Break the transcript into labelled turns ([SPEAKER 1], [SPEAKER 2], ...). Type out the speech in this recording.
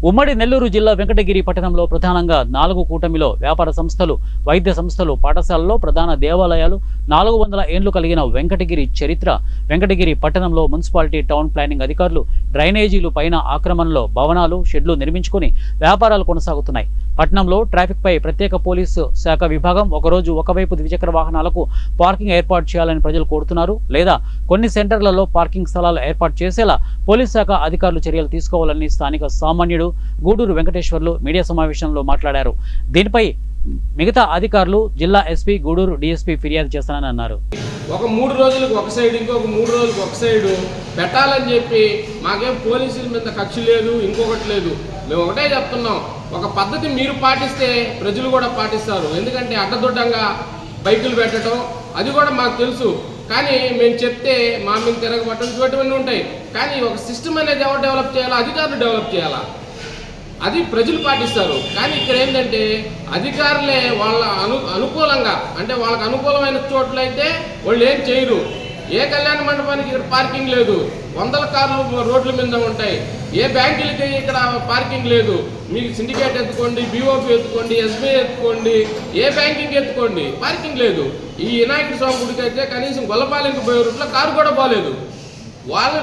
[SPEAKER 1] ఉమ్మడి నెల్లూరు జిల్లా వెంకటగిరి పట్టణంలో ప్రధానంగా 4 కూటమిలో వ్యాపార సంస్థలు, వైద్య సంస్థలు, పాఠశాలల్లో ప్రధాన దేవాలయాలు, 400 ఏండ్లు కలిగిన వెంకటగిరి చరిత్ర. వెంకటగిరి పట్టణంలో మున్సిపాలిటీ టౌన్ ప్లానింగ్ అధికారులు డ్రైనేజీలు పైన ఆక్రమణలో భవనాలు, షెడ్లు నిర్మించుకుని వ్యాపారాలు కొనసాగుతున్నాయి. పట్టణంలో ట్రాఫిక్ పై ప్రత్యేక పోలీసు శాఖ విభాగం ఒకరోజు ఒకవైపు ద్విచక్ర వాహనాలకు పార్కింగ్ ఏర్పాటు చేయాలని ప్రజలు కోరుతున్నారు. లేదా కొన్ని సెంటర్లలో పార్కింగ్ స్థలాలు ఏర్పాటు చేసేలా పోలీస్ శాఖ అధికారులు చర్యలు తీసుకోవాలని స్థానిక సామాన్యుడు గూడూరు వెంకటేశ్వర్లు మీడియా సమావేశంలో మాట్లాడారు. దీనిపై మిగతా అధికారులు జిల్లా ఎస్పీ, గూడూరు డీఎస్పీ ఫిర్యాదు చేస్తానని అన్నారు.
[SPEAKER 2] ఒక 3 రోజులకు ఒక సైడ్, ఇంకొక 3 రోజులకు ఒక సైడు పెట్టాలని చెప్పి మాకేం పోలీసుల మీద కక్ష లేదు, ఇంకొకటి లేదు. మేము ఒకటే చెప్తున్నాం, ఒక పద్ధతి మీరు పాటిస్తే ప్రజలు కూడా పాటిస్తారు. ఎందుకంటే అడ్డదొడ్డంగా బైకులు పెట్టడం అది కూడా మాకు తెలుసు. కానీ మేము చెప్తే మా మీద తిరగబట్టడం ఇటువంటివన్నీ ఉంటాయి. కానీ ఒక సిస్టమ్ అనేది ఎవరు డెవలప్ చేయాలా? అధికారులు డెవలప్ చేయాలా, అది ప్రజలు పాటిస్తారు. కానీ ఇక్కడ ఏంటంటే అధికారులే వాళ్ళ అనుకూలంగా, అంటే వాళ్ళకి అనుకూలమైన చోట్లయితే వాళ్ళు ఏం చేయరు. ఏ కళ్యాణ మండపానికి ఇక్కడ పార్కింగ్ లేదు, 100 కార్లు రోడ్ల మీద ఉంటాయి. ఏ బ్యాంకులకి ఇక్కడ పార్కింగ్ లేదు. మీకు సిండికేట్ ఎత్తుకోండి, బీఓపీ ఎత్తుకోండి, ఎస్బీఐ ఎత్తుకోండి, ఏ బ్యాంకింగ్ ఎత్తుకోండి, పార్కింగ్ లేదు. ఈ వినాయకుడి స్వామి గుడికి అయితే కనీసం గొల్లపాలెంకి పోయే రూట్లో కారు కూడా బాగాలేదు. వాళ్ళు